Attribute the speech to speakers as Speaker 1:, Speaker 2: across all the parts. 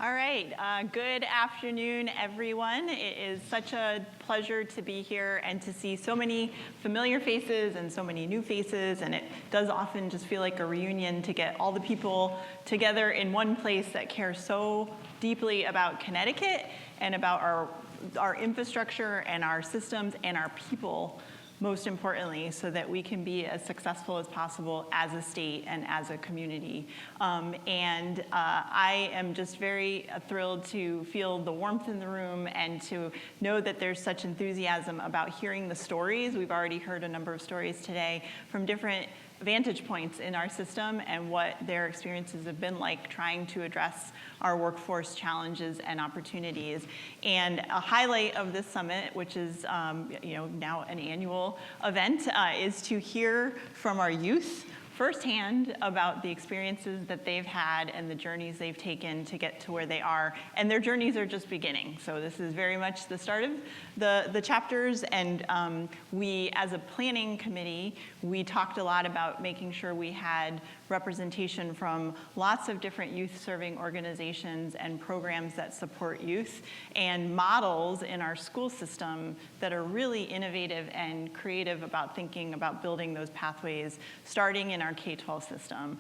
Speaker 1: All right, good afternoon, everyone. It is such a pleasure to be here and to see so many familiar faces and so many new faces, and it does often just feel like a reunion to get all the people together in one place that care so deeply about Connecticut and about our infrastructure and our systems and our people, most importantly, so that we can be as successful as possible as a state and as a community. I am just very thrilled to feel the warmth in the room and to know that there's such enthusiasm about hearing the stories. We've already heard a number of stories today from different vantage points in our system and what their experiences have been like trying to address our workforce challenges and opportunities. And a highlight of this summit, which is now an annual event, is to hear from our youth firsthand about the experiences that they've had and the journeys they've taken to get to where they are. And their journeys are just beginning. So this is very much the start of the chapters. And we, as a planning committee, we talked a lot about making sure we had representation from lots of different youth-serving organizations and programs that support youth and models in our school system that are really innovative and creative about thinking about building those pathways, starting in our K-12 system,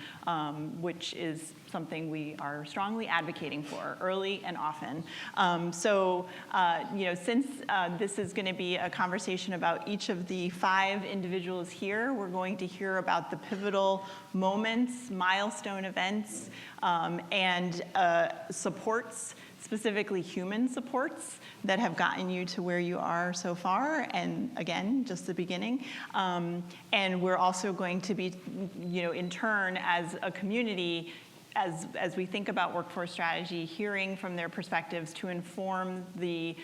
Speaker 1: which is something we are strongly advocating for early and often. Since this is going to be a conversation about each of the 5 individuals here, we're going to hear about the pivotal moments, milestone events, and supports, specifically human supports, that have gotten you to where you are so far, and again, just the beginning. And we're also going to be, in turn, as a community, as we think about workforce strategy, hearing from their perspectives to inform the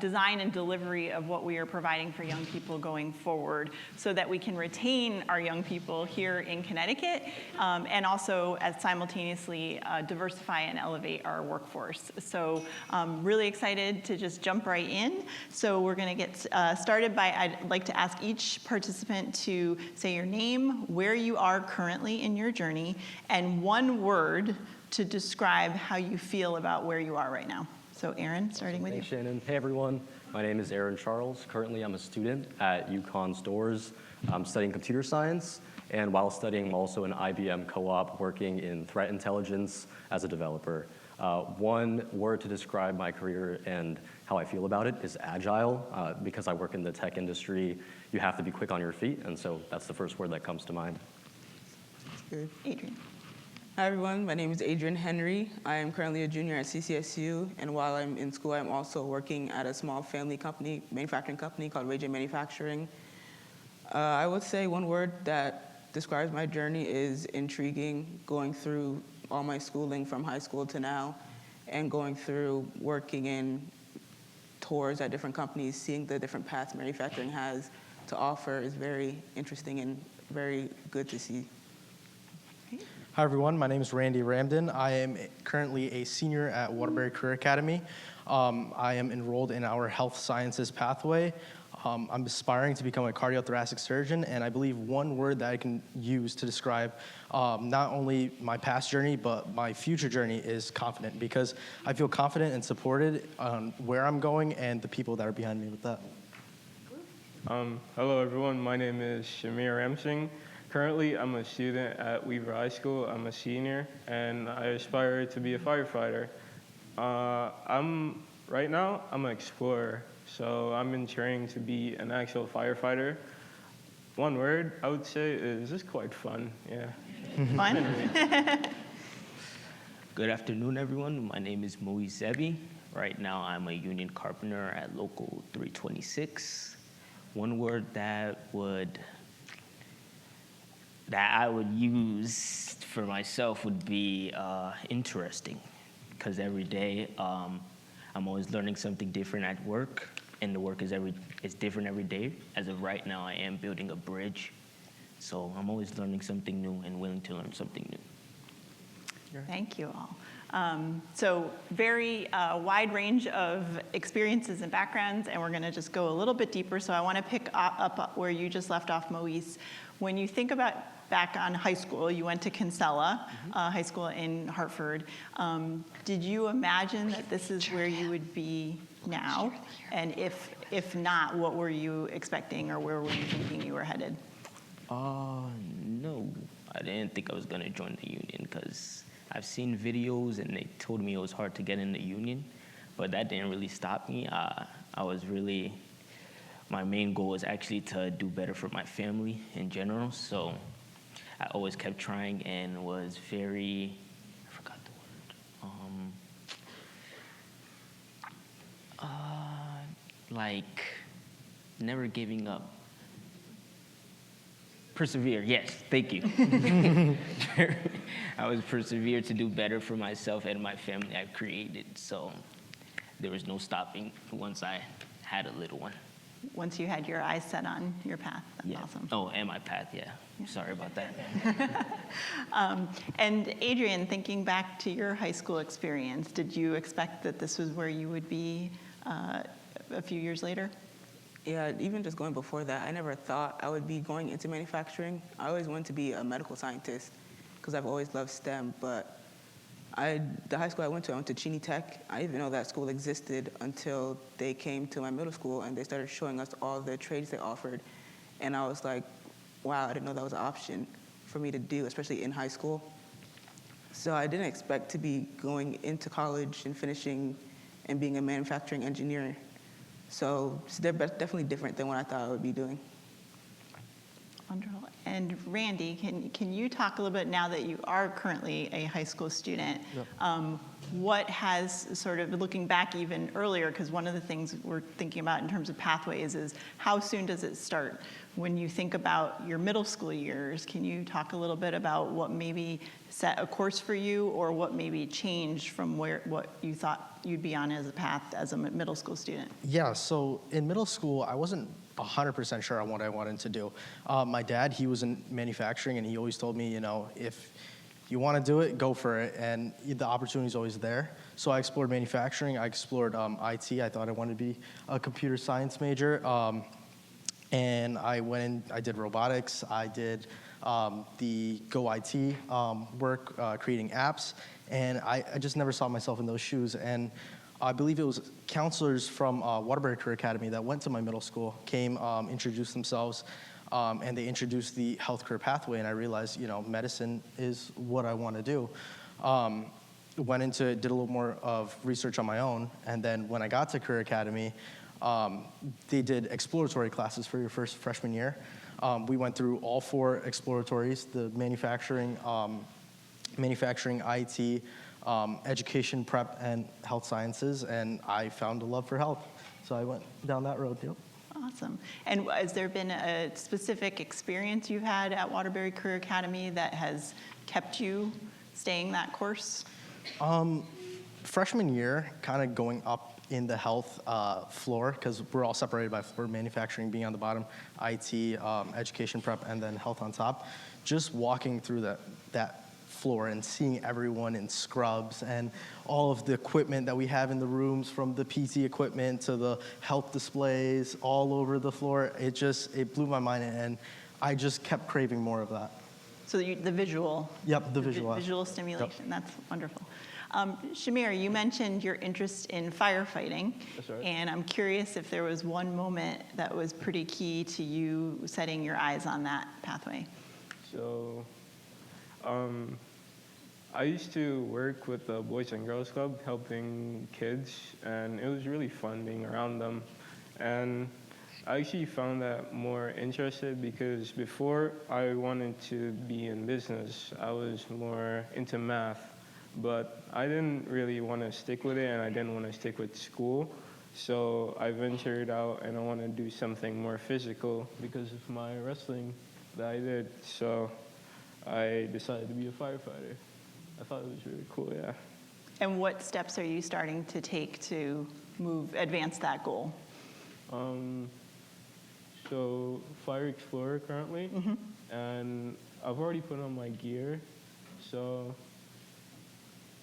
Speaker 1: design and delivery of what we are providing for young people going forward so that we can retain our young people here in Connecticut and also as simultaneously diversify and elevate our workforce. So I'm really excited to just jump right in. So we're going to get started by, I'd like to ask each participant to say your name, where you are currently in your journey, and one word to describe how you feel about where you are right now. So Aaron, starting with you.
Speaker 2: Thanks, Shannon. Hey, everyone. My name is Aaron Charles. Currently, I'm a student at UConn's Doors. I'm studying computer science, and while studying, I'm also an IBM co-op working in threat intelligence as a developer. One word to describe my career and how I feel about it is agile. Because I work in the tech industry, you have to be quick on your feet, and so that's the first word that comes to mind.
Speaker 3: Good.
Speaker 1: Adrian.
Speaker 3: Hi, everyone. My name is Adrian Henry. I am currently a junior at CCSU, and while I'm in school, I'm also working at a small family company, manufacturing company called ReadyCT's Manufacturing. I would say one word that describes my journey is intriguing, going through all my schooling from high school to now, and going through working in tours at different companies, seeing the different paths manufacturing has to offer is very interesting and very good to see.
Speaker 4: Hi, everyone. My name is Randy Ramden. I am currently a senior at Waterbury Career Academy. I am enrolled in our health sciences pathway. I'm aspiring to become a cardiothoracic surgeon, and I believe one word that I can use to describe not only my past journey, but my future journey is confident, because I feel confident and supported on where I'm going and the people that are behind me with that.
Speaker 5: Hello, everyone. My name is Shamir Ramsing. Currently, I'm a student at Weaver High School. I'm a senior, and I aspire to be a firefighter. Right now, I'm an explorer, so I'm in training to be an actual firefighter. One word I would say is just quite fun, yeah.
Speaker 1: Fun?
Speaker 6: Good afternoon, everyone. My name is Moise Zebi. Right now, I'm a union carpenter at Local 326. One word that I would use for myself would be interesting, because every day I'm always learning something different at work, and the work is different every day. As of right now, I am building a bridge, so I'm always learning something new and willing to learn something new.
Speaker 1: Thank you all. So very wide range of experiences and backgrounds, and we're going to just go a little bit deeper. So I want to pick up where you just left off, Moise. When you think about back on high school, you went to Kinsella High School in Hartford. Did you imagine that this is where you would be now? And if not, what were you expecting, or where were you thinking you were headed?
Speaker 6: No, I didn't think I was gonna join the union because I've seen videos and they told me it was hard to get in the union, but that didn't really stop me. My main goal was actually to do better for my family in general, so I always kept trying and was very, I forgot the word, like never giving up. Persevere, yes, thank you. I was persevere to do better for myself and my family I've created, so there was no stopping once I had a little one.
Speaker 1: Once you had your eyes set on your path, that's
Speaker 6: Yeah.
Speaker 1: awesome.
Speaker 6: Oh, and my path, yeah. Sorry about that.
Speaker 1: And Adrian, thinking back to your high school experience, did you expect that this was where you would be a few years later?
Speaker 3: Yeah, even just going before that, I never thought I would be going into manufacturing. I always wanted to be a medical scientist because I've always loved STEM, but the high school I went to Cheney Tech. I didn't even know that school existed until they came to my middle school and they started showing us all the trades they offered. And I was like, wow, I didn't know that was an option for me to do, especially in high school. So I didn't expect to be going into college and finishing and being a manufacturing engineer. So they're definitely different than what I thought I would be doing.
Speaker 1: Wonderful. And Randy, can you talk a little bit, now that you are currently a high school student, what has sort of, looking back even earlier, because one of the things we're thinking about in terms of pathways is how soon does it start? When you think about your middle school years, can you talk a little bit about what maybe set a course for you, or what maybe changed from what you thought you'd be on as a path as a middle school student?
Speaker 4: Yeah, so in middle school, I wasn't 100% sure on what I wanted to do. My dad, he was in manufacturing, and he always told me, if you want to do it, go for it, and the opportunity's always there. So I explored manufacturing, I explored IT. I thought I wanted to be a computer science major, and I went in, I did robotics, I did the Go IT work, creating apps, and I just never saw myself in those shoes. And I believe it was counselors from Waterbury Career Academy that went to my middle school, came, introduced themselves, and they introduced the health career pathway, and I realized, medicine is what I want to do. Did a little more of research on my own, and then when I got to Career Academy, they did exploratory classes for your first freshman year. We went through all 4 exploratories: the manufacturing, IT, education, prep, and health sciences, and I found a love for health. So I went down that road, yep.
Speaker 1: Awesome. And has there been a specific experience you've had at Waterbury Career Academy that has kept you staying that course?
Speaker 4: Freshman year, kind of going up in the health floor, because we're all separated by floor, manufacturing being on the bottom, IT, education prep, and then health on top. Just walking through that floor and seeing everyone in scrubs and all of the equipment that we have in the rooms, from the PT equipment to the health displays all over the floor, it blew my mind, and I just kept craving more of that.
Speaker 1: So the visual.
Speaker 4: Yep, the visual.
Speaker 1: Visual stimulation.
Speaker 4: Yep.
Speaker 1: That's wonderful. Shamir, you mentioned your interest in firefighting.
Speaker 5: That's right.
Speaker 1: And I'm curious if there was one moment that was pretty key to you setting your eyes on that pathway.
Speaker 5: So, I used to work with the Boys and Girls Club, helping kids, and it was really fun being around them. And I actually found that more interested because before I wanted to be in business, I was more into math, but I didn't really want to stick with it, and I didn't want to stick with school. So I ventured out, and I want to do something more physical because of my wrestling that I did. So I decided to be a firefighter. I thought it was really cool, yeah.
Speaker 1: And what steps are you starting to take to advance that goal?
Speaker 5: So Fire Explorer currently, and I've already put on my gear, so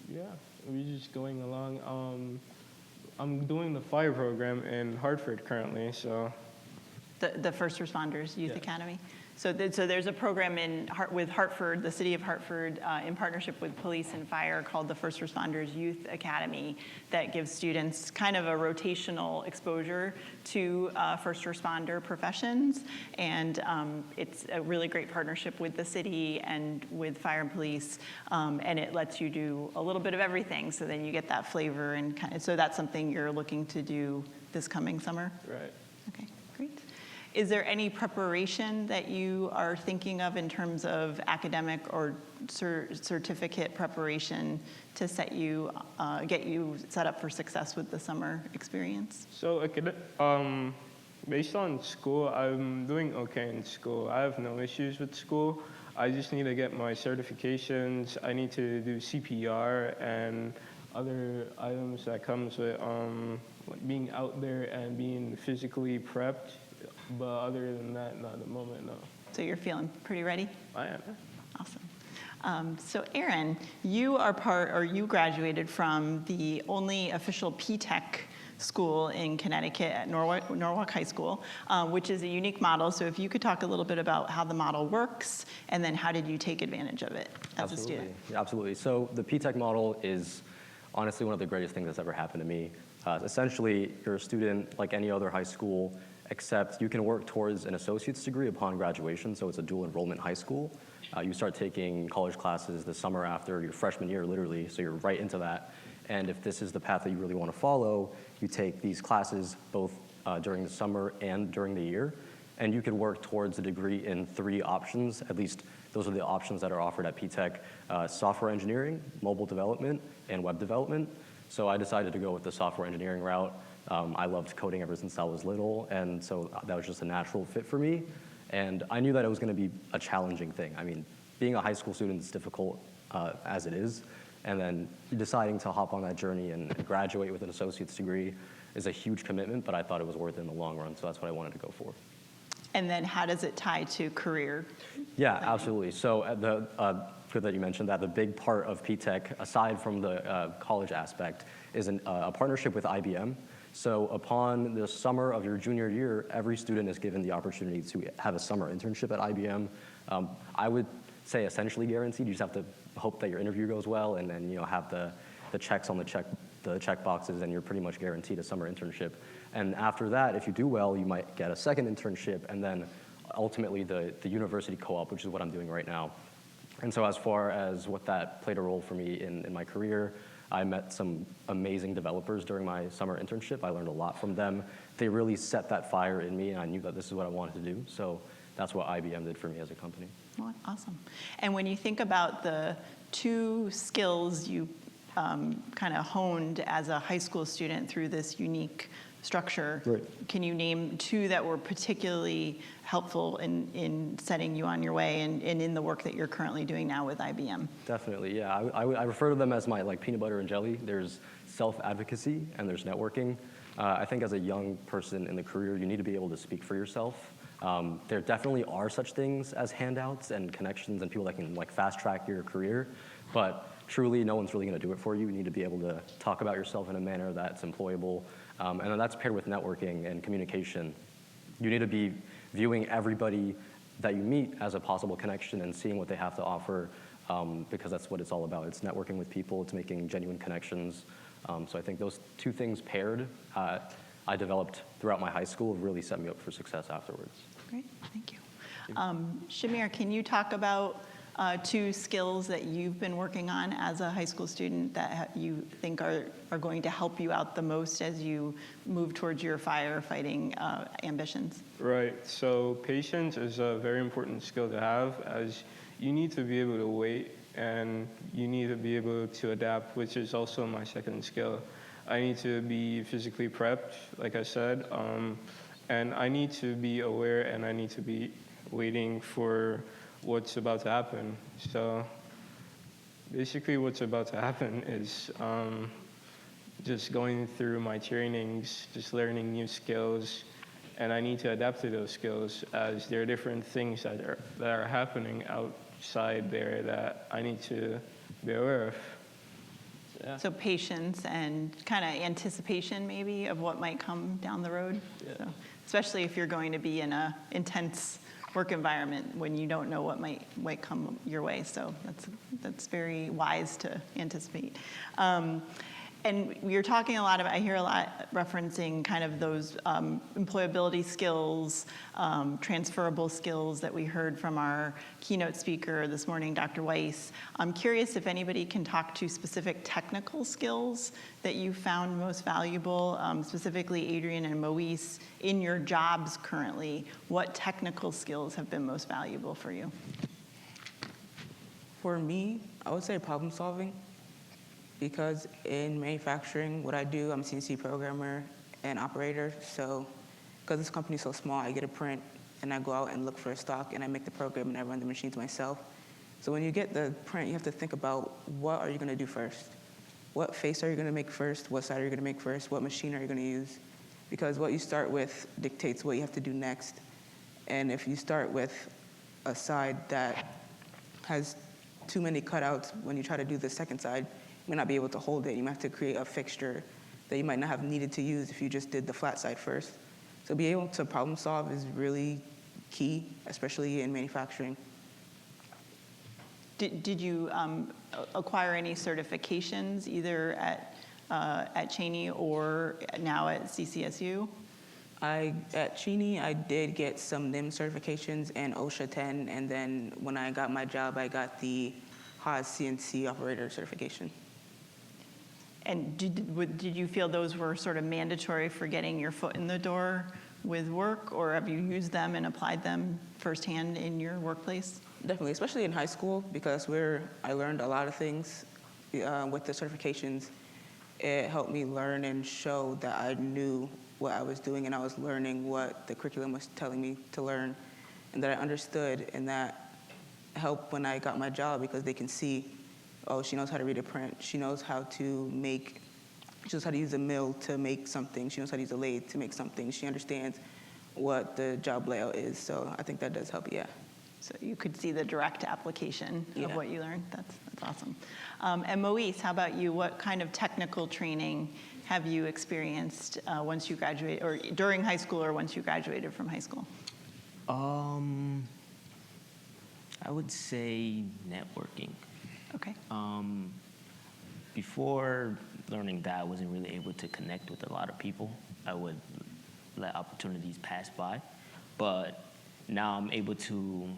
Speaker 5: yeah. We're just going along. I'm doing the fire program in Hartford currently, so
Speaker 1: The First Responders Youth
Speaker 5: Yeah.
Speaker 1: Academy. So there's a program with Hartford, the city of Hartford, in partnership with police and fire called the First Responders Youth Academy that gives students kind of a rotational exposure to first responder professions. And it's a really great partnership with the city and with fire and police. And it lets you do a little bit of everything. So then you get that flavor. And so that's something you're looking to do this coming summer?
Speaker 5: right.
Speaker 1: Okay, great. Is there any preparation that you are thinking of in terms of academic or certificate preparation to get you set up for success with the summer experience?
Speaker 5: So based on school, I'm doing okay in school. I have no issues with school. I just need to get my certifications. I need to do CPR and other items that comes with being out there and being physically prepped. But other than that, not at the moment, no.
Speaker 1: So you're feeling pretty ready?
Speaker 5: I am.
Speaker 1: Awesome. So Aaron, you graduated from the only official P-Tech school in Connecticut at Norwalk High School, which is a unique model. So if you could talk a little bit about how the model works, and then how did you take advantage of it as a student?
Speaker 2: Yeah, absolutely. So the P-Tech model is honestly one of the greatest things that's ever happened to me. Essentially, you're a student like any other high school, except you can work towards an associate's degree upon graduation, so it's a dual enrollment high school. You start taking college classes the summer after your freshman year, literally, so you're right into that. And if this is the path that you really want to follow, you take these classes both during the summer and during the year, and you can work towards a degree in 3 options. At least those are the options that are offered at P-Tech: software engineering, mobile development, and web development. So I decided to go with the software engineering route. I loved coding ever since I was little, and so that was just a natural fit for me. And I knew that it was going to be a challenging thing. I mean, being a high school student is difficult as it is, and then deciding to hop on that journey and graduate with an associate's degree is a huge commitment, but I thought it was worth it in the long run, so that's what I wanted to go for.
Speaker 1: And then how does it tie to career?
Speaker 2: Yeah, absolutely. So good that you mentioned that. The big part of P-Tech, aside from the college aspect, is a partnership with IBM. So upon the summer of your junior year, every student is given the opportunity to have a summer internship at IBM. I would say essentially guaranteed. You just have to hope that your interview goes well, and then have the checks on the check boxes, and you're pretty much guaranteed a summer internship. And after that, if you do well, you might get a second internship, and then ultimately the university co-op, which is what I'm doing right now. And so as far as what that played a role for me in my career, I met some amazing developers during my summer internship. I learned a lot from them. They really set that fire in me, and I knew that this is what I wanted to do. So that's what IBM did for me as a company.
Speaker 1: Oh, awesome. And when you think about the 2 skills you kind of honed as a high school student through this unique structure,
Speaker 2: Right.
Speaker 1: Can you name 2 that were particularly helpful in setting you on your way and in the work that you're currently doing now with IBM?
Speaker 2: Definitely, yeah. I refer to them as my peanut butter and jelly. There's self-advocacy and there's networking. I think as a young person in the career, you need to be able to speak for yourself. There definitely are such things as handouts and connections and people that can fast track your career, but truly no one's really going to do it for you. You need to be able to talk about yourself in a manner that's employable, and then that's paired with networking and communication. You need to be viewing everybody that you meet as a possible connection and seeing what they have to offer, because that's what it's all about. It's networking with people, it's making genuine connections. So I think those 2 things paired, I developed throughout my high school, really set me up for success afterwards.
Speaker 1: Great, thank you. Shamir, can you talk about 2 skills that you've been working on as a high school student that you think are going to help you out the most as you move towards your firefighting ambitions?
Speaker 5: Right. So patience is a very important skill to have, as you need to be able to wait and you need to be able to adapt, which is also my second skill. I need to be physically prepped, like I said, and I need to be aware and I need to be waiting for what's about to happen. So basically what's about to happen is just going through my trainings, just learning new skills, and I need to adapt to those skills as there are different things that are happening outside there that I need to be aware of.
Speaker 2: Yeah.
Speaker 1: So patience and kind of anticipation maybe of what might come down the road.
Speaker 2: Yeah.
Speaker 1: So, especially if you're going to be in a intense work environment when you don't know what might come your way. So that's very wise to anticipate. And you're talking a lot about, I hear a lot referencing kind of those employability skills, transferable skills that we heard from our keynote speaker this morning, Dr. Weiss. I'm curious if anybody can talk to specific technical skills that you found most valuable, specifically Adrian and Moise, in your jobs currently. What technical skills have been most valuable for you?
Speaker 3: For me, I would say problem solving. Because in manufacturing, what I do, I'm a CNC programmer and operator. So because this company's so small, I get a print and I go out and look for a stock and I make the program and I run the machines myself. So when you get the print, you have to think about what are you going to do first? What face are you going to make first? What side are you going to make first? What machine are you going to use? Because what you start with dictates what you have to do next. And if you start with a side that has too many cutouts, when you try to do the second side, you may not be able to hold it. You might have to create a fixture that you might not have needed to use if you just did the flat side first. So being able to problem solve is really key, especially in manufacturing.
Speaker 1: Did you acquire any certifications either at Cheney or now at CCSU?
Speaker 3: At Cheney, I did get some NIM certifications and OSHA 10, and then when I got my job, I got the Haas CNC operator certification.
Speaker 1: And did you feel those were sort of mandatory for getting your foot in the door with work, or have you used them and applied them firsthand in your workplace?
Speaker 3: Definitely, especially in high school, because I learned a lot of things with the certifications. It helped me learn and show that I knew what I was doing and I was learning what the curriculum was telling me to learn, and that I understood, and that helped when I got my job because they can see, oh, she knows how to read a print. She knows how to use a mill to make something. She knows how to use a lathe to make something. She understands what the job layout is. So I think that does help, yeah.
Speaker 1: So you could see the direct application of
Speaker 3: Yeah.
Speaker 1: what you learned. That's awesome. And Moise, how about you? What kind of technical training have you experienced once you graduated, or during high school, or once you graduated from high school?
Speaker 6: I would say networking.
Speaker 1: Okay.
Speaker 6: Before learning that, I wasn't really able to connect with a lot of people. I would let opportunities pass by. But now I'm able to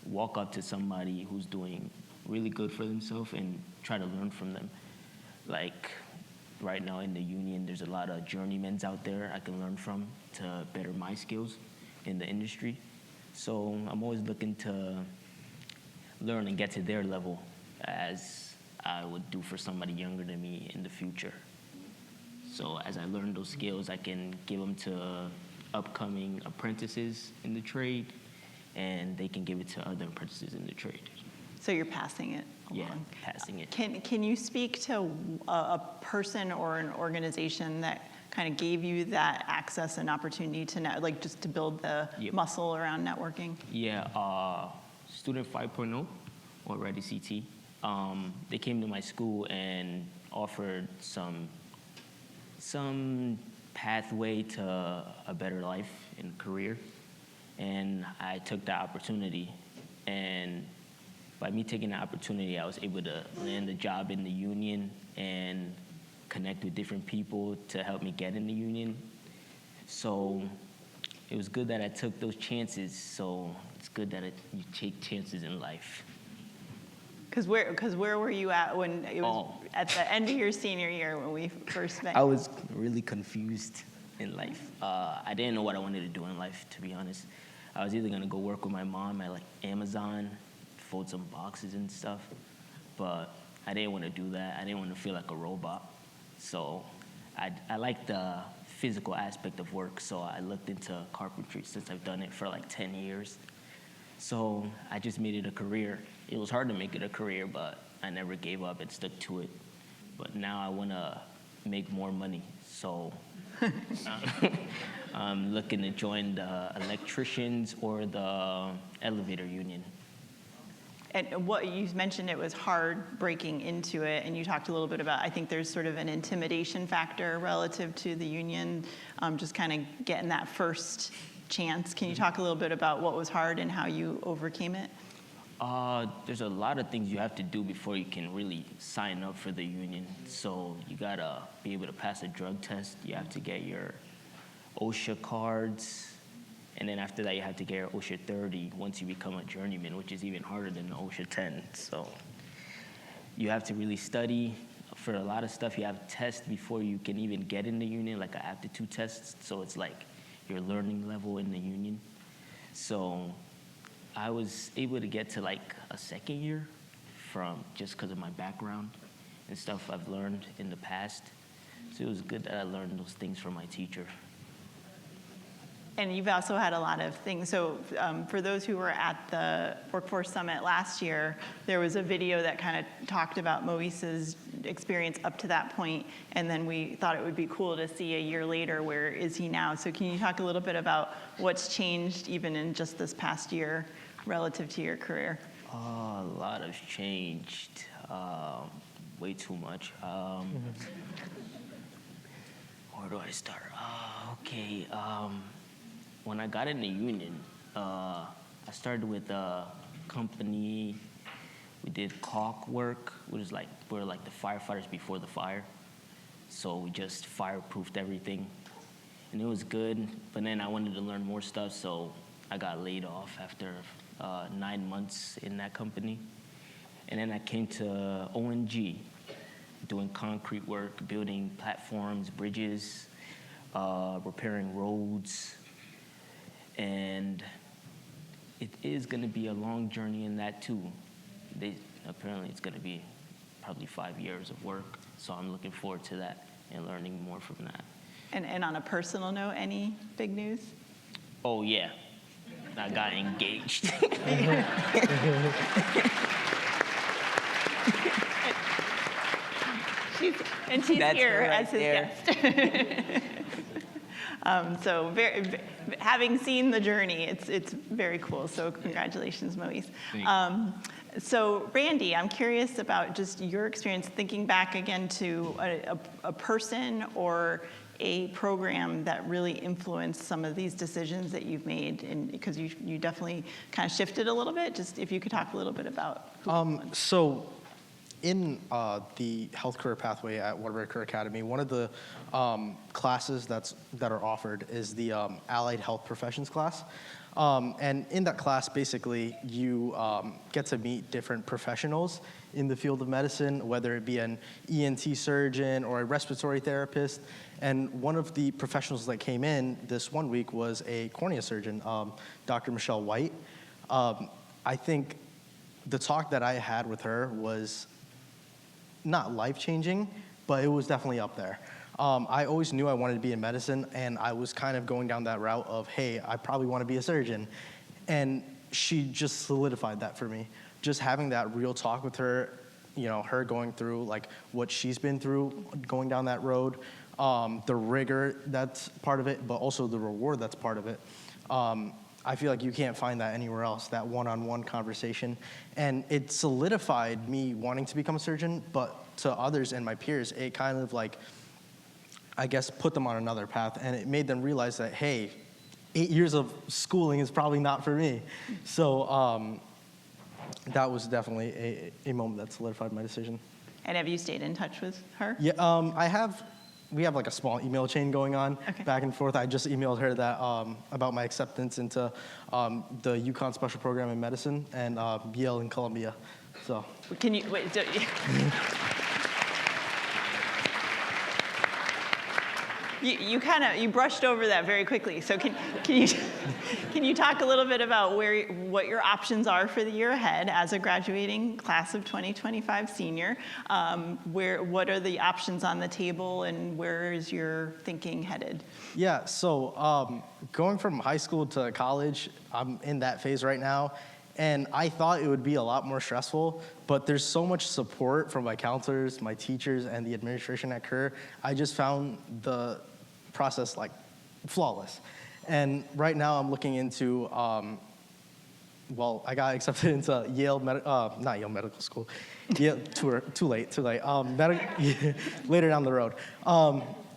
Speaker 6: walk up to somebody who's doing really good for themselves and try to learn from them. Like right now in the union, there's a lot of journeymans out there I can learn from to better my skills in the industry. So I'm always looking to learn and get to their level as I would do for somebody younger than me in the future. So as I learn those skills, I can give them to upcoming apprentices in the trade, and they can give it to other apprentices in the trade.
Speaker 1: So you're passing it along.
Speaker 6: Yeah, passing it.
Speaker 1: Can you speak to a person or an organization that kind of gave you that access and opportunity to like just to build the
Speaker 6: Yep.
Speaker 1: muscle around networking?
Speaker 6: Yeah, Student 5.0 or ReadyCT. They came to my school and offered some pathway to a better life and career, and I took that opportunity. And by me taking the opportunity, I was able to land a job in the union and connect with different people to help me get in the union. So it was good that I took those chances. So it's good that you take chances in life.
Speaker 1: Because where were you at when it was at the end of your senior year when we first met?
Speaker 6: I was really confused in life. I didn't know what I wanted to do in life, to be honest. I was either gonna go work with my mom at like Amazon, fold some boxes and stuff, but I didn't want to do that. I didn't want to feel like a robot. So I like the physical aspect of work, so I looked into carpentry since I've done it for like 10 years. So I just made it a career. It was hard to make it a career, but I never gave up and stuck to it. But now I want to make more money, so I'm looking to join the electricians or the elevator union.
Speaker 1: And what you mentioned, it was hard breaking into it, and you talked a little bit about, I think there's sort of an intimidation factor relative to the union, just kind of getting that first chance. Can you talk a little bit about what was hard and how you overcame it?
Speaker 6: There's a lot of things you have to do before you can really sign up for the union. So you gotta be able to pass a drug test. You have to get your OSHA cards. And then after that, you have to get your OSHA 30 once you become a journeyman, which is even harder than the OSHA 10. So you have to really study. For a lot of stuff, you have tests before you can even get in the union, like an aptitude test. So it's like your learning level in the union. So I was able to get to like a second year from just because of my background and stuff I've learned in the past. So it was good that I learned those things from my teacher.
Speaker 1: And you've also had a lot of things. So for those who were at the Workforce Summit last year, there was a video that kind of talked about Moise's experience up to that point, and then we thought it would be cool to see a year later, where is he now? So can you talk a little bit about what's changed even in just this past year relative to your career?
Speaker 6: A lot has changed, way too much. Where do I start? Okay. When I got in the union, I started with a company. We did caulk work, which is like, we're like the firefighters before the fire. So we just fireproofed everything. And it was good, but then I wanted to learn more stuff, so I got laid off after 9 months in that company. And then I came to ONG, doing concrete work, building platforms, bridges, repairing roads. And it is going to be a long journey in that too. Apparently it's going to be probably 5 years of work, so I'm looking forward to that and learning more from that.
Speaker 1: And on a personal note, any big news?
Speaker 6: Oh yeah, I got engaged.
Speaker 1: She's
Speaker 3: That's
Speaker 1: here
Speaker 3: her right
Speaker 1: as his
Speaker 3: there.
Speaker 1: guest. So having seen the journey, it's very cool. So congratulations, Moise. So Randy, I'm curious about just your experience thinking back again to a person or a program that really influenced some of these decisions that you've made, and because you definitely kind of shifted a little bit. Just if you could talk a little bit about.
Speaker 4: So in the health career pathway at Waterbury Career Academy, one of the classes that are offered is the Allied Health Professions class. And in that class, basically, you get to meet different professionals in the field of medicine, whether it be an ENT surgeon or a respiratory therapist. And one of the professionals that came in this one week was a cornea surgeon, Dr. Michelle White. I think the talk that I had with her was not life-changing, but it was definitely up there. I always knew I wanted to be in medicine, and I was kind of going down that route of, hey, I probably want to be a surgeon. And she just solidified that for me. Just having that real talk with her, her going through like what she's been through, going down that road, the rigor that's part of it, but also the reward that's part of it. I feel like you can't find that anywhere else, that one-on-one conversation. And it solidified me wanting to become a surgeon, but to others and my peers, it kind of like, I guess, put them on another path, and it made them realize that, hey, 8 years of schooling is probably not for me. So that was definitely a moment that solidified my decision.
Speaker 1: And have you stayed in touch with her?
Speaker 4: Yeah, we have like a small email chain going on back and forth. I just emailed her that about my acceptance into the UConn Special Program in Medicine and Yale in Columbia. So
Speaker 1: Can you wait? You brushed over that very quickly. So can you talk a little bit about what your options are for the year ahead as a graduating class of 2025 senior? What are the options on the table, and where is your thinking headed?
Speaker 4: Yeah, so going from high school to college, I'm in that phase right now. And I thought it would be a lot more stressful, but there's so much support from my counselors, my teachers, and the administration at Kerr. I just found the process like flawless. And right now I'm looking into well, I got accepted into not Yale Medical School. Yale, too late. Later down the road.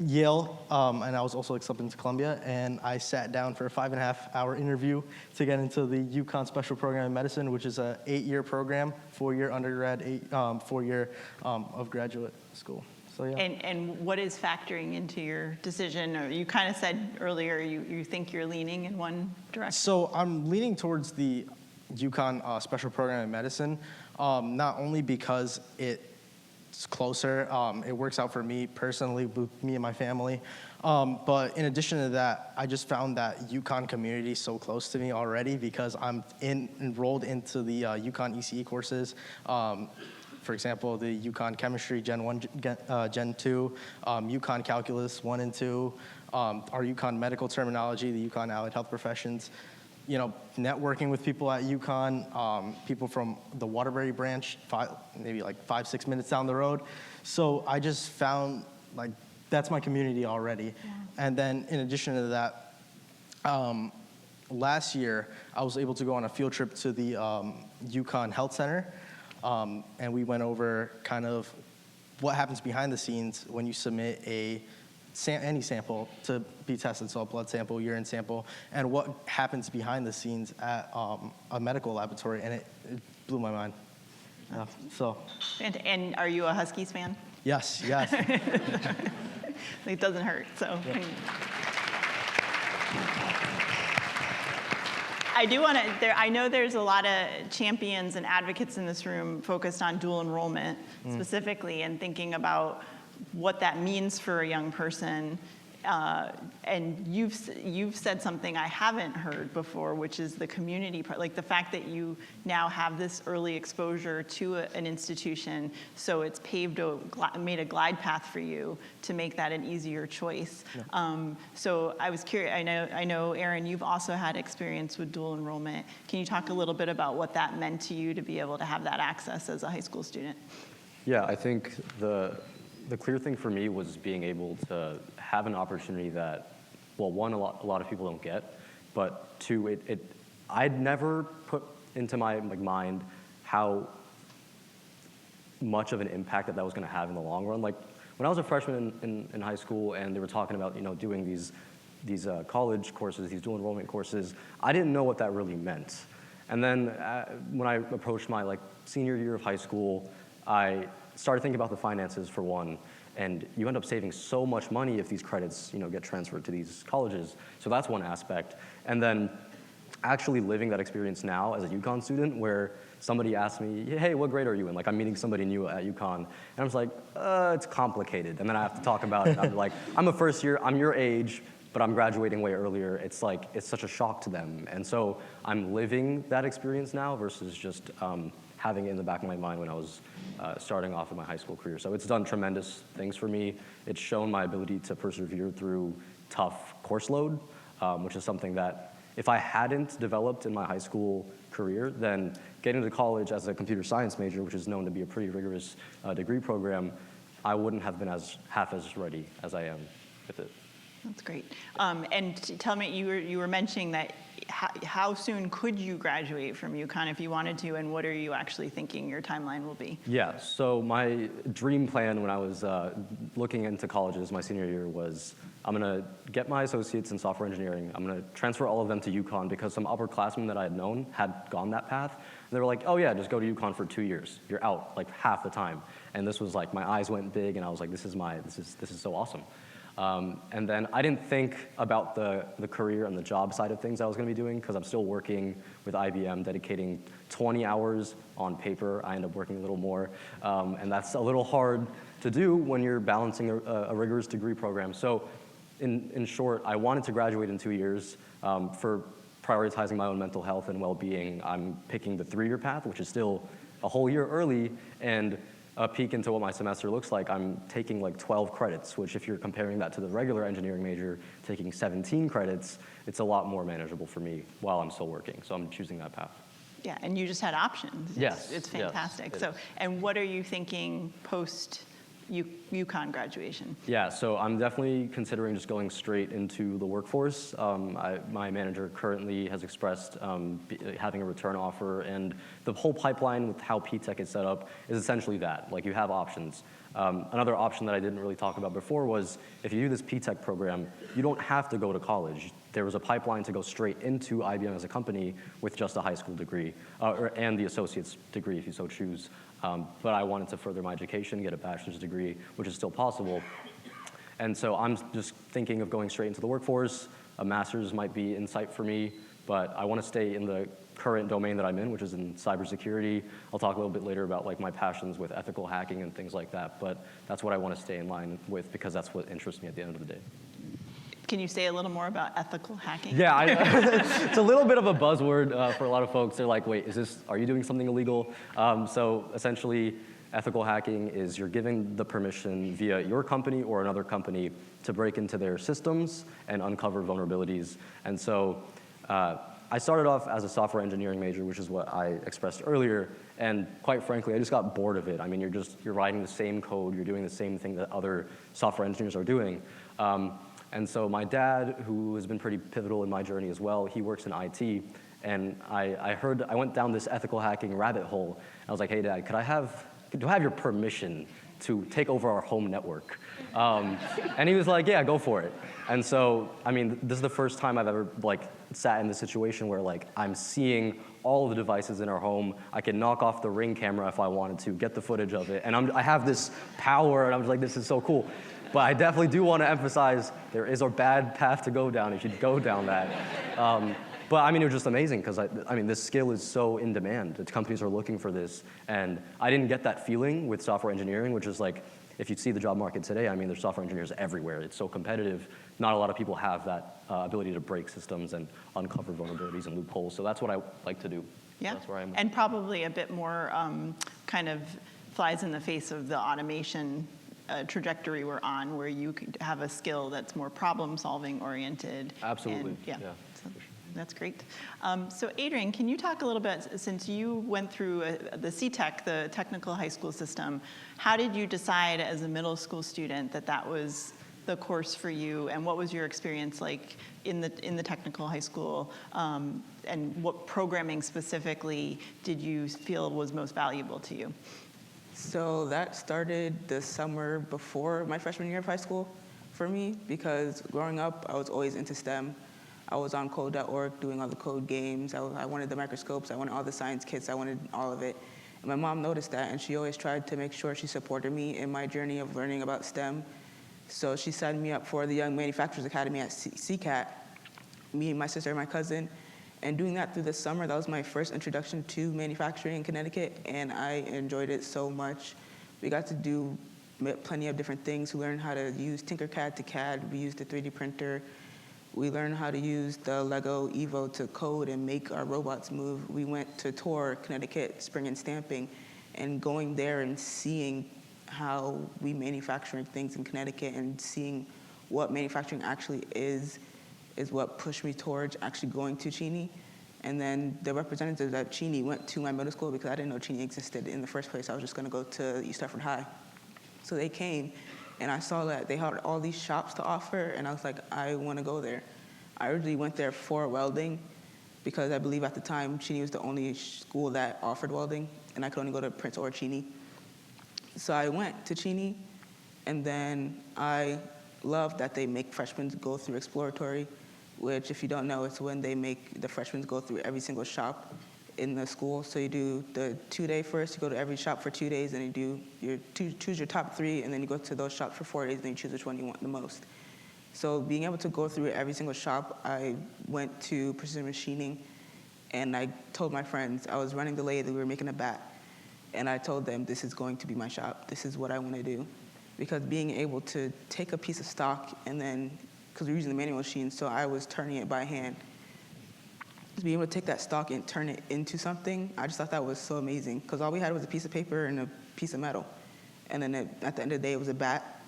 Speaker 4: Yale, and I was also accepted into Columbia, and I sat down for a 5.5-hour interview to get into the UConn Special Program in Medicine, which is a 8-year program, 4-year undergrad, 4-year of graduate school. So, yeah.
Speaker 1: And what is factoring into your decision? Or you kind of said earlier you think you're leaning in one direction.
Speaker 4: So I'm leaning towards the UConn Special Program in Medicine, not only because it's closer, it works out for me personally, with me and my family, but in addition to that, I just found that UConn community so close to me already because I'm enrolled into the UConn ECE courses. For example, the UConn Chemistry Gen 1, Gen 2, UConn Calculus 1 and 2, our UConn Medical Terminology, the UConn Allied Health Professions, networking with people at UConn, people from the Waterbury branch, maybe like 5-6 minutes down the road. So I just found that's my community already. Yeah. And then in addition to that, last year I was able to go on a field trip to the UConn Health Center. And we went over kind of what happens behind the scenes when you submit any sample to be tested, so a blood sample, urine sample, and what happens behind the scenes at a medical laboratory, and it blew my mind.
Speaker 1: And are you a Huskies fan?
Speaker 4: Yes.
Speaker 1: It doesn't hurt, so. Yeah. I know there's a lot of champions and advocates in this room focused on dual enrollment specifically and thinking about what that means for a young person. And you've said something I haven't heard before, which is the community part, like the fact that you now have this early exposure to an institution, so it's made a glide path for you to make that an easier choice. Yeah. So I was curious. I know, Aaron, you've also had experience with dual enrollment. Can you talk a little bit about what that meant to you to be able to have that access as a high school student?
Speaker 2: Yeah, I think the clear thing for me was being able to have an opportunity that, well, one, a lot of people don't get, but two, I'd never put into my mind how much of an impact that was going to have in the long run. Like when I was a freshman in high school and they were talking about doing these college courses, these dual enrollment courses, I didn't know what that really meant. And then when I approached my senior year of high school, I started thinking about the finances for one, and you end up saving so much money if these credits, get transferred to these colleges. So that's one aspect. And then actually living that experience now as a UConn student where somebody asked me, hey, what grade are you in? I'm meeting somebody new at UConn. And I was like, it's complicated. And then I have to talk about it. I'm like, I'm a first year, I'm your age, but I'm graduating way earlier. It's such a shock to them. And so I'm living that experience now versus just having it in the back of my mind when I was starting off in my high school career. So it's done tremendous things for me. It's shown my ability to persevere through tough course load, which is something that if I hadn't developed in my high school career, then getting to college as a computer science major, which is known to be a pretty rigorous degree program, I wouldn't have been half as ready as I am with it.
Speaker 1: That's great. And tell me, you were mentioning that how soon could you graduate from UConn if you wanted to, and what are you actually thinking your timeline will be? Yeah,
Speaker 2: so my dream plan when I was looking into colleges my senior year was I'm going to get my associates in software engineering. I'm going to transfer all of them to UConn because some upperclassmen that I had known had gone that path. And they were like, oh yeah, just go to UConn for 2 years. You're out half the time. And this was my eyes went big and I was like, this is so awesome. And then I didn't think about the career and the job side of things I was going to be doing because I'm still working with IBM, dedicating 20 hours on paper. I end up working a little more, and that's a little hard to do when you're balancing a rigorous degree program. So in short, I wanted to graduate in 2 years. For prioritizing my own mental health and well-being, I'm picking the 3-year path, which is still a whole year early, and a peek into what my semester looks like, I'm taking 12 credits, which if you're comparing that to the regular engineering major, taking 17 credits, it's a lot more manageable for me while I'm still working. So I'm choosing that path.
Speaker 1: Yeah, and you just had options.
Speaker 2: Yes.
Speaker 1: It's fantastic.
Speaker 2: Yes,
Speaker 1: so, and what are you thinking post UConn graduation?
Speaker 2: Yeah, so I'm definitely considering just going straight into the workforce. My manager currently has expressed having a return offer, and the whole pipeline with how P-Tech is set up is essentially that. Like, you have options. Another option that I didn't really talk about before was if you do this P-Tech program, you don't have to go to college. There was a pipeline to go straight into IBM as a company with just a high school degree, and the associate's degree if you so choose. But I wanted to further my education, get a bachelor's degree, which is still possible. And so I'm just thinking of going straight into the workforce. A master's might be in sight for me, but I want to stay in the current domain that I'm in, which is in cybersecurity. I'll talk a little bit later about like my passions with ethical hacking and things like that, but that's what I want to stay in line with because that's what interests me at the end of the day.
Speaker 1: Can you say a little more about ethical hacking?
Speaker 2: Yeah, it's a little bit of a buzzword for a lot of folks. They're like, wait, are you doing something illegal? So essentially, ethical hacking is you're giving the permission via your company or another company to break into their systems and uncover vulnerabilities. And so I started off as a software engineering major, which is what I expressed earlier. And quite frankly, I just got bored of it. I mean, you're writing the same code, you're doing the same thing that other software engineers are doing. And so my dad, who has been pretty pivotal in my journey as well, he works in IT, and I went down this ethical hacking rabbit hole. I was like, hey, Dad, do I have your permission to take over our home network? And he was like, yeah, go for it. And so, I mean, this is the first time I've ever sat in this situation where I'm seeing all of the devices in our home. I can knock off the Ring camera if I wanted to, get the footage of it, and I have this power, and I'm just like, this is so cool. But I definitely do want to emphasize there is a bad path to go down if you go down that. But I mean, it was just amazing because I mean, this skill is so in demand. The companies are looking for this. And I didn't get that feeling with software engineering, which is like, if you see the job market today, I mean, there's software engineers everywhere. It's so competitive. Not a lot of people have that ability to break systems and uncover vulnerabilities and loopholes. So that's what I like to do.
Speaker 1: Yeah,
Speaker 2: so that's where I am.
Speaker 1: And probably a bit more kind of flies in the face of the automation trajectory we're on, where you could have a skill that's more problem-solving oriented.
Speaker 2: Absolutely.
Speaker 1: And, yeah. So
Speaker 2: For sure.
Speaker 1: that's great. So Adrian, can you talk a little bit, since you went through the CTech, the technical high school system, how did you decide as a middle school student that was the course for you, and what was your experience like in the technical high school, and what programming specifically did you feel was most valuable to you?
Speaker 3: So that started the summer before my freshman year of high school for me, because growing up, I was always into STEM. I was on code.org doing all the code games. I wanted the microscopes. I wanted all the science kits. I wanted all of it. And my mom noticed that, and she always tried to make sure she supported me in my journey of learning about STEM. So she signed me up for the Young Manufacturers Academy at CCAT, me, my sister, and my cousin. And doing that through the summer, that was my first introduction to manufacturing in Connecticut, and I enjoyed it so much. We got to do plenty of different things. We learned how to use Tinkercad to CAD. We used a 3D printer. We learned how to use the Lego Evo to code and make our robots move. We went to tour Connecticut Spring and Stamping, and going there and seeing how we manufacture things in Connecticut and seeing what manufacturing actually is what pushed me towards actually going to Cheney. And then the representatives at Cheney went to my middle school because I didn't know Cheney existed in the first place. I was just going to go to East Hartford High. So they came, and I saw that they had all these shops to offer, and I was like, I want to go there. I originally went there for welding because I believe at the time Cheney was the only school that offered welding, and I could only go to Prince or Cheney. So I went to Cheney, and then I loved that they make freshmen go through exploratory, which, if you don't know, it's when they make the freshmen go through every single shop in the school. So you do the 2-day first, you go to every shop for 2 days, and you choose your top 3, and then you go to those shops for 4 days, and then you choose which one you want the most. So being able to go through every single shop, I went to precision machining, and I told my friends, I was running the lathe, we were making a bat, and I told them, this is going to be my shop. This is what I want to do. Because being able to take a piece of stock and then, because we were using the manual machine, so I was turning it by hand. To be able to take that stock and turn it into something, I just thought that was so amazing. Because all we had was a piece of paper and a piece of metal. And then at the end of the day, it was a bat.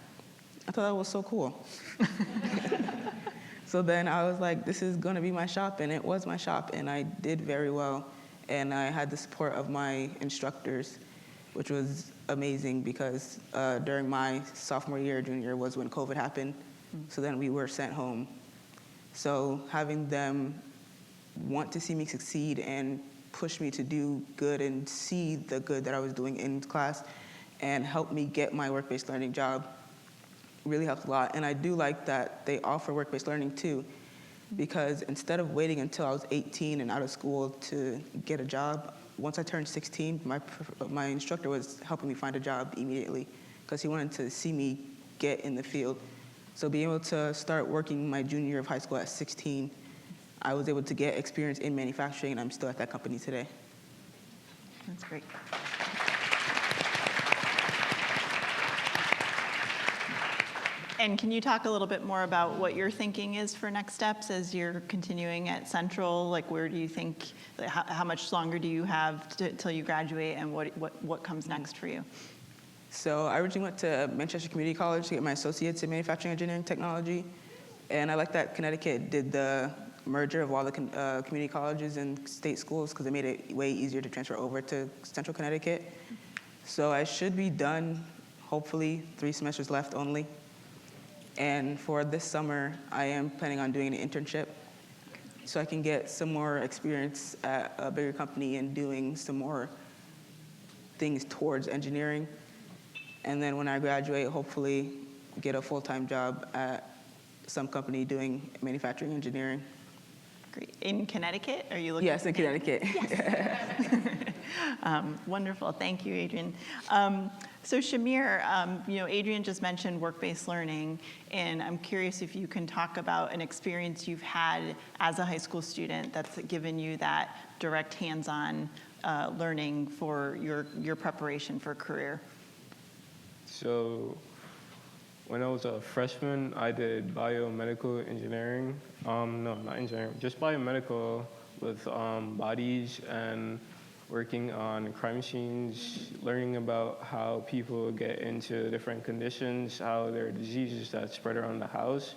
Speaker 3: I thought that was so cool. So then I was like, this is going to be my shop. And it was my shop. And I did very well. And I had the support of my instructors. which was amazing because during my sophomore year, junior year was when COVID happened. So then we were sent home. So having them want to see me succeed and push me to do good and see the good that I was doing in class and help me get my work-based learning job really helped a lot. And I do like that they offer work-based learning too, because instead of waiting until I was 18 and out of school to get a job, once I turned 16, my instructor was helping me find a job immediately because he wanted to see me get in the field. So being able to start working my junior year of high school at 16, I was able to get experience in manufacturing, and I'm still at that company today.
Speaker 1: That's great. And can you talk a little bit more about what your thinking is for next steps as you're continuing at Central? Like, where do you think, how much longer do you have till you graduate, and what comes next for you?
Speaker 3: So I originally went to Manchester Community College to get my associates in manufacturing engineering technology, and I like that Connecticut did the merger of all the community colleges and state schools because it made it way easier to transfer over to Central Connecticut. So I should be done, hopefully, 3 semesters left only. And for this summer, I am planning on doing an internship so I can get some more experience at a bigger company and doing some more things towards engineering. And then when I graduate, hopefully get a full-time job at some company doing manufacturing engineering.
Speaker 1: Great. In Connecticut? Are you looking?
Speaker 3: Yes, in Connecticut.
Speaker 1: Yes. Wonderful. Thank you, Adrian. So Shamir, Adrian just mentioned work-based learning, and I'm curious if you can talk about an experience you've had as a high school student that's given you that direct hands-on learning for your preparation for a career.
Speaker 5: So when I was a freshman, I did biomedical engineering. No, not engineering, just biomedical with bodies and working on crime scenes, learning about how people get into different conditions, how there are diseases that spread around the house.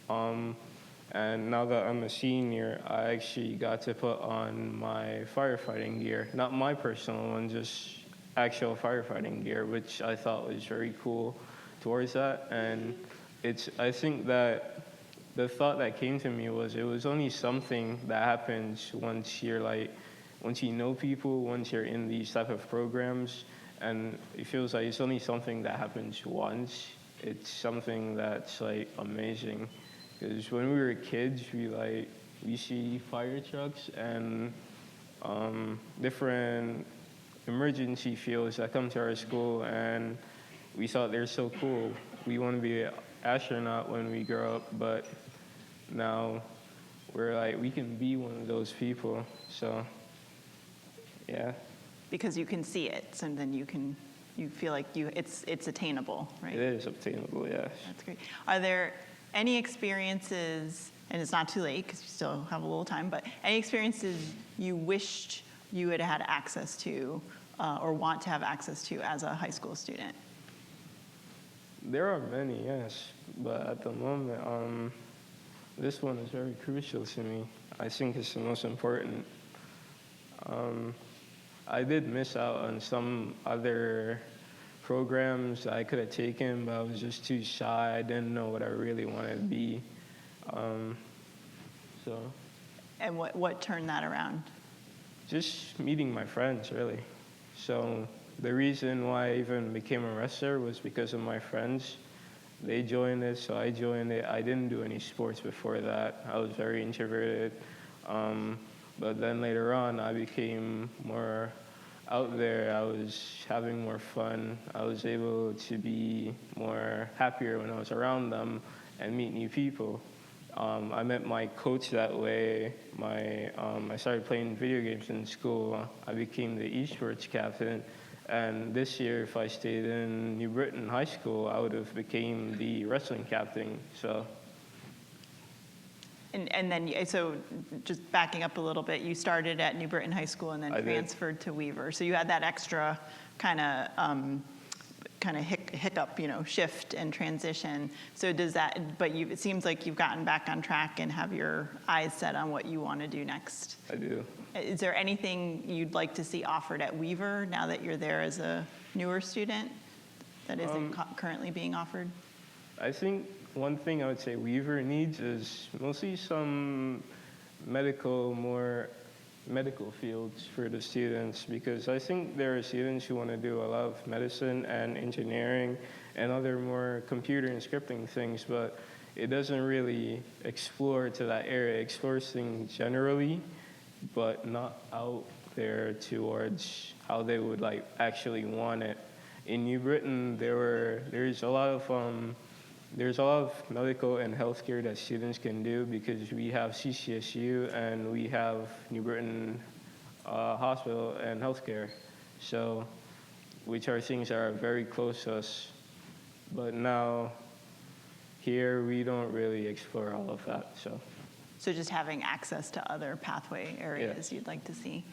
Speaker 5: And now that I'm a senior, I actually got to put on my firefighting gear, not my personal one, just actual firefighting gear, which I thought was very cool towards that. And I think that the thought that came to me was it was only something that happens once you know people, once you're in these type of programs, and it feels like it's only something that happens once. It's something that's like amazing, because when we were kids, we see fire trucks and different emergency fields that come to our school, and we thought they're so cool. We want to be an astronaut when we grow up, but now we're like, we can be one of those people. So yeah.
Speaker 1: Because you can see it, and then you feel like it's attainable, right?
Speaker 5: It is obtainable, yes.
Speaker 1: That's great. Are there any experiences, and it's not too late because you still have a little time, but any experiences you wished you had had access to or want to have access to as a high school student?
Speaker 5: There are many, yes, but at the moment, this one is very crucial to me. I think it's the most important. I did miss out on some other programs I could have taken, but I was just too shy. I didn't know what I really wanted to be.
Speaker 1: And what turned that around?
Speaker 5: Just meeting my friends, really. So the reason why I even became a wrestler was because of my friends. They joined it, so I joined it. I didn't do any sports before that. I was very introverted. But then later on, I became more out there. I was having more fun. I was able to be more happier when I was around them and meet new people. I met my coach that way. I started playing video games in school. I became the esports captain. And this year, if I stayed in New Britain High School, I would have became the wrestling captain. So.
Speaker 1: And then, so just backing up a little bit, you started at New Britain High School and then transferred to Weaver. So you had that extra kind of kind of hiccup, shift and transition. So does that, but it seems like you've gotten back on track and have your eyes set on what you want to do next.
Speaker 5: I do.
Speaker 1: Is there anything you'd like to see offered at Weaver now that you're there as a newer student that isn't currently being offered?
Speaker 5: I think one thing I would say Weaver needs is mostly some more medical fields for the students, because I think there are students who want to do a lot of medicine and engineering and other more computer and scripting things, but it doesn't really explore to that area. It explores things generally, but not out there towards how they would actually want it. In New Britain, there's a lot of medical and healthcare that students can do, because we have CCSU and we have New Britain Hospital and Healthcare, so which are things that are very close to us. But now here we don't really explore all of that.
Speaker 1: So just having access to other pathway areas you'd like to see.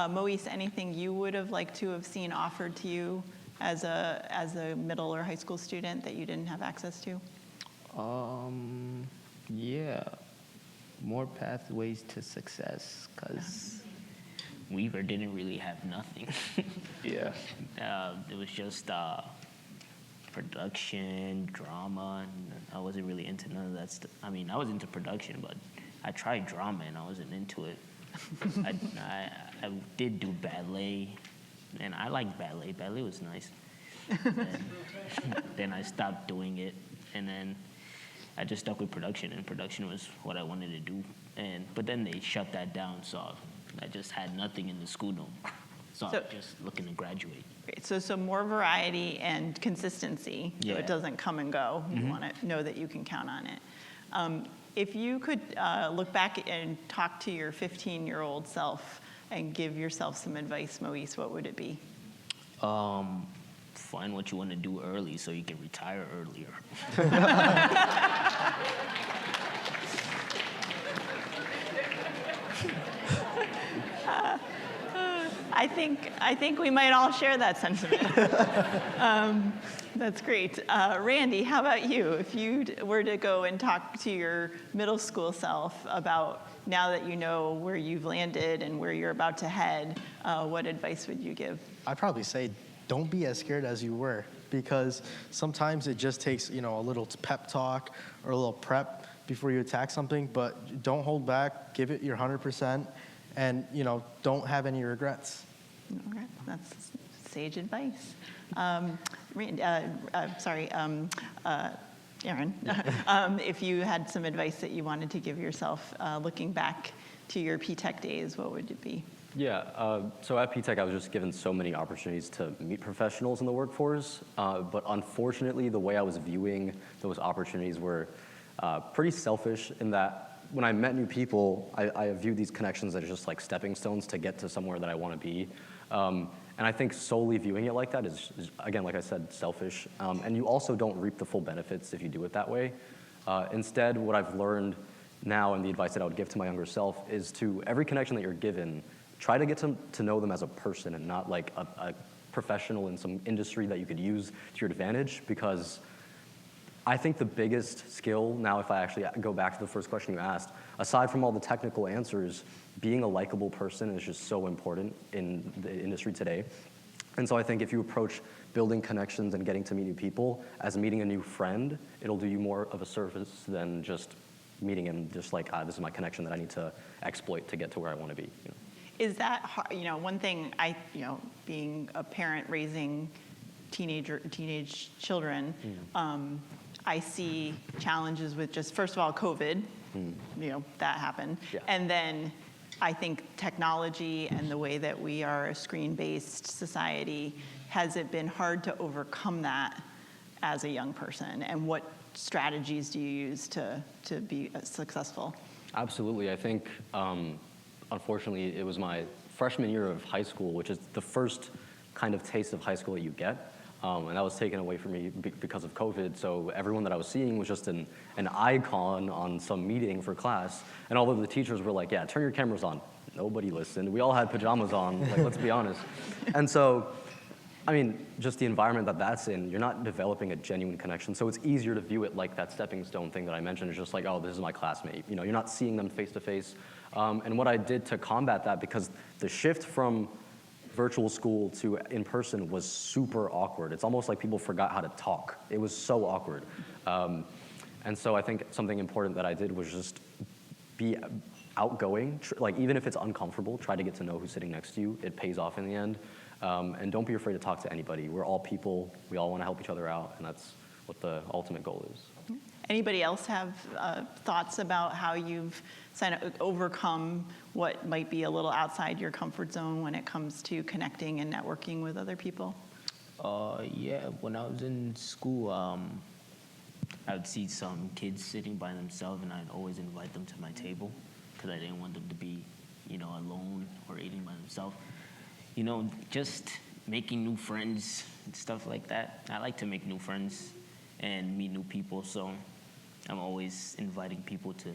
Speaker 1: Moise, anything you would have liked to have seen offered to you as a middle or high school student that you didn't have access to?
Speaker 6: Yeah, more pathways to success, because Weaver didn't really have nothing.
Speaker 5: Yeah.
Speaker 6: It was just production, drama, and I wasn't really into none of that stuff. I mean, I was into production, but I tried drama and I wasn't into it. I did do ballet, and I liked ballet. Ballet was nice. Then I stopped doing it, and then I just stuck with production, and production was what I wanted to do. But then they shut that down, so I just had nothing in the school no more. So I'm just looking to graduate.
Speaker 1: Great. So more variety and consistency, so it doesn't come and go. You want to know that you can count on it. If you could look back and talk to your 15-year-old self and give yourself some advice, Moise, what would it be?
Speaker 6: Find what you want to do early so you can retire earlier.
Speaker 1: I think we might all share that sentiment. That's great. Randy, how about you? If you were to go and talk to your middle school self about, now that you know where you've landed and where you're about to head, what advice would you give?
Speaker 4: I'd probably say, don't be as scared as you were, because sometimes it just takes, a little pep talk or a little prep before you attack something, but don't hold back, give it your 100%, and, don't have any regrets.
Speaker 1: Okay, that's sage advice. Aaron, if you had some advice that you wanted to give yourself looking back to your P-Tech days, what would it be?
Speaker 2: Yeah, so at P-Tech, I was just given so many opportunities to meet professionals in the workforce, but unfortunately, the way I was viewing those opportunities were pretty selfish, in that when I met new people, I viewed these connections as just like stepping stones to get to somewhere that I want to be. And I think solely viewing it like that is, again, like I said, selfish. And you also don't reap the full benefits if you do it that way. Instead, what I've learned now, and the advice that I would give to my younger self, is to every connection that you're given, try to get to know them as a person and not like a professional in some industry that you could use to your advantage. Because I think the biggest skill, now if I actually go back to the first question you asked, aside from all the technical answers, being a likable person is just so important in the industry today. And so I think if you approach building connections and getting to meet new people as meeting a new friend, it'll do you more of a service than just meeting and just like, this is my connection that I need to exploit to get to where I want to be.
Speaker 1: Is that hard? One thing being a parent raising teenage children, I see challenges with just, first of all, COVID, that happened.
Speaker 2: Yeah.
Speaker 1: And then I think technology and the way that we are a screen-based society, has it been hard to overcome that as a young person? And what strategies do you use to be successful?
Speaker 2: Absolutely. I think, unfortunately, it was my freshman year of high school, which is the first kind of taste of high school that you get. And that was taken away from me because of COVID. So everyone that I was seeing was just an icon on some meeting for class. And although the teachers were like, yeah, turn your cameras on, nobody listened. We all had pajamas on, like, let's be honest. And so, I mean, just the environment that that's in, you're not developing a genuine connection. So it's easier to view it like that stepping stone thing that I mentioned. It's just like, oh, this is my classmate. You know, you're not seeing them face to face. And what I did to combat that, because the shift from virtual school to in person was super awkward. It's almost like people forgot how to talk. It was so awkward. And so I think something important that I did was just be outgoing. Like, even if it's uncomfortable, try to get to know who's sitting next to you. It pays off in the end. And don't be afraid to talk to anybody. We're all people. We all want to help each other out, and that's what the ultimate goal is.
Speaker 1: Anybody else have thoughts about how you've overcome what might be a little outside your comfort zone when it comes to connecting and networking with other people?
Speaker 6: Yeah, when I was in school, I would see some kids sitting by themselves, and I'd always invite them to my table because I didn't want them to be, alone or eating by themselves. Just making new friends and stuff like that. I like to make new friends and meet new people, so I'm always inviting people to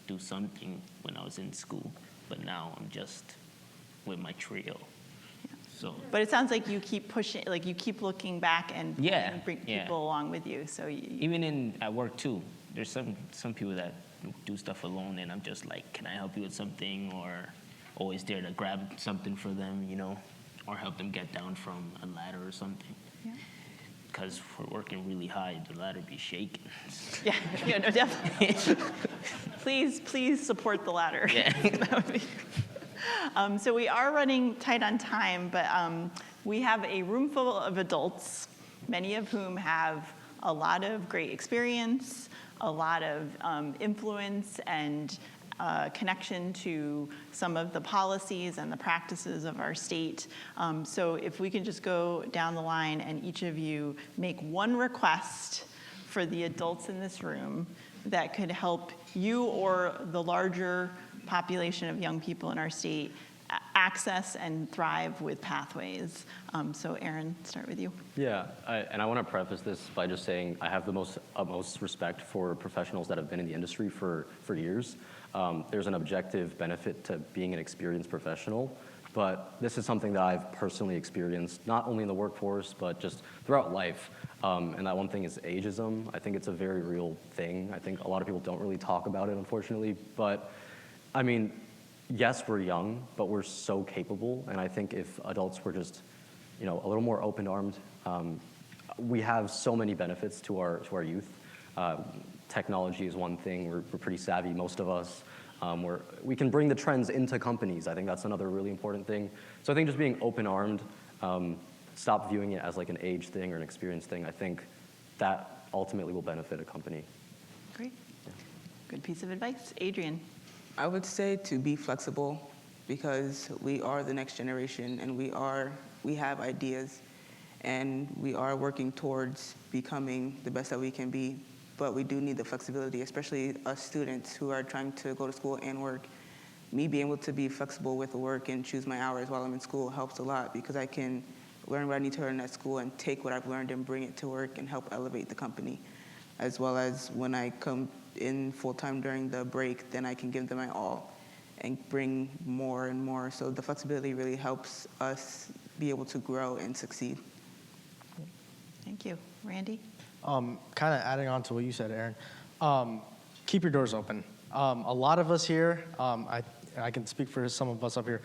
Speaker 6: do something when I was in school, but now I'm just with my trio. So.
Speaker 1: But it sounds like you keep pushing, like you keep looking back and bring
Speaker 6: Yeah.
Speaker 1: people along with you. So
Speaker 6: Even at work too, there's some people that do stuff alone, and I'm just like, can I help you with something? Or always there to grab something for them, or help them get down from a ladder or something.
Speaker 1: Yeah.
Speaker 6: Because we're working really high, the ladder be shaking.
Speaker 1: Yeah, no, definitely. Please support the ladder.
Speaker 6: Yeah.
Speaker 1: That would be. So we are running tight on time, but we have a room full of adults, many of whom have a lot of great experience, a lot of influence and connection to some of the policies and the practices of our state. So if we can just go down the line and each of you make one request for the adults in this room that could help you or the larger population of young people in our state access and thrive with pathways. So Aaron, start with you.
Speaker 2: Yeah, and I want to preface this by just saying I have the utmost respect for professionals that have been in the industry for years. There's an objective benefit to being an experienced professional, but this is something that I've personally experienced, not only in the workforce, but just throughout life. And that one thing is ageism. I think it's a very real thing. I think a lot of people don't really talk about it, unfortunately. But, I mean, yes, we're young, but we're so capable. And I think if adults were just, a little more open-armed, we have so many benefits to our youth. Technology is one thing. We're pretty savvy, most of us. We can bring the trends into companies. I think that's another really important thing. So I think just being open-armed, stop viewing it as like an age thing or an experience thing. I think that ultimately will benefit a company.
Speaker 1: Great. Good piece of advice. Adrian.
Speaker 3: I would say to be flexible because we are the next generation and we have ideas and we are working towards becoming the best that we can be. But we do need the flexibility, especially us students who are trying to go to school and work. Me being able to be flexible with the work and choose my hours while I'm in school helps a lot because I can learn what I need to learn at school and take what I've learned and bring it to work and help elevate the company. As well as when I come in full-time during the break, then I can give them my all and bring more and more. So the flexibility really helps us be able to grow and succeed.
Speaker 1: Thank you. Randy?
Speaker 4: Kind of adding on to what you said, Aaron, keep your doors open. A lot of us here, I can speak for some of us up here,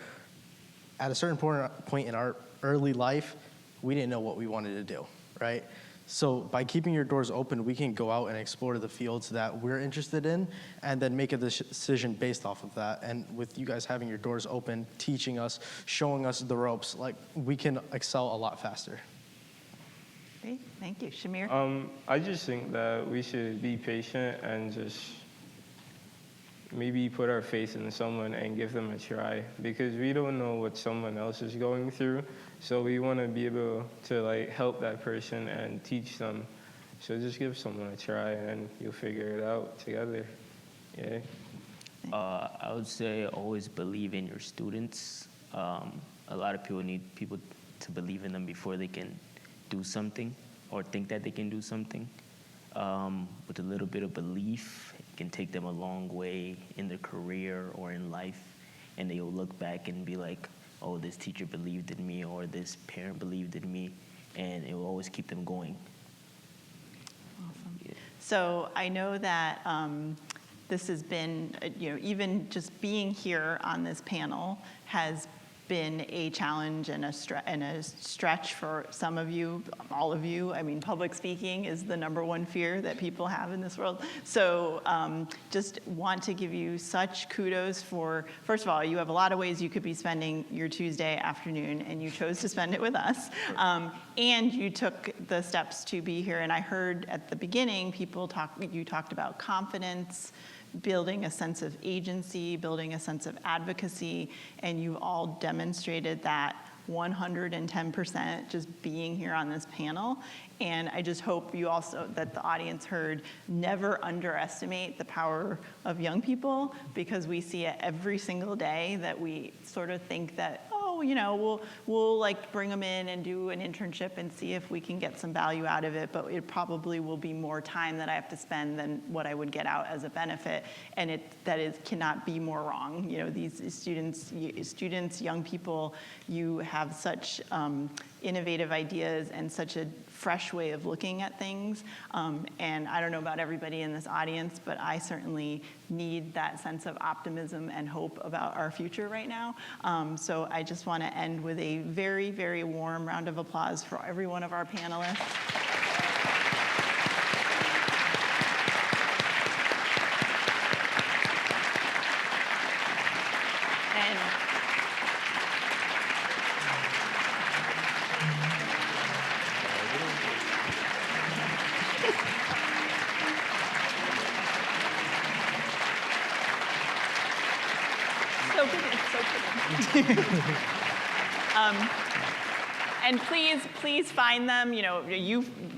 Speaker 4: at a certain point in our early life, we didn't know what we wanted to do, right? So by keeping your doors open, we can go out and explore the fields that we're interested in and then make a decision based off of that. And with you guys having your doors open, teaching us, showing us the ropes, like we can excel a lot faster.
Speaker 1: Great. Thank you. Shamir?
Speaker 5: I just think that we should be patient and just maybe put our faith in someone and give them a try because we don't know what someone else is going through. So we want to be able to help that person and teach them. So just give someone a try and you'll figure it out together. Yeah.
Speaker 6: I would say always believe in your students. A lot of people need people to believe in them before they can do something or think that they can do something. With a little bit of belief, it can take them a long way in their career or in life, and they'll look back and be like, oh, this teacher believed in me or this parent believed in me, and it will always keep them going.
Speaker 1: So I know that this has been, even just being here on this panel has been a challenge and a stretch for some of you, all of you. I mean, public speaking is the #1 fear that people have in this world. So just want to give you such kudos for, first of all, you have a lot of ways you could be spending your Tuesday afternoon, and you chose to spend it with us. And you took the steps to be here. And I heard at the beginning, you talked about confidence, building a sense of agency, building a sense of advocacy, and you've all demonstrated that 110% just being here on this panel. And I just hope you also, that the audience heard, never underestimate the power of young people, because we see it every single day that we sort of think that, we'll like bring them in and do an internship and see if we can get some value out of it, but it probably will be more time that I have to spend than what I would get out as a benefit, and cannot be more wrong. These students, young people, you have such innovative ideas and such a fresh way of looking at things, and I don't know about everybody in this audience, but I certainly need that sense of optimism and hope about our future right now. So I just want to end with a very, very warm round of applause for every one of our panelists. And please find them.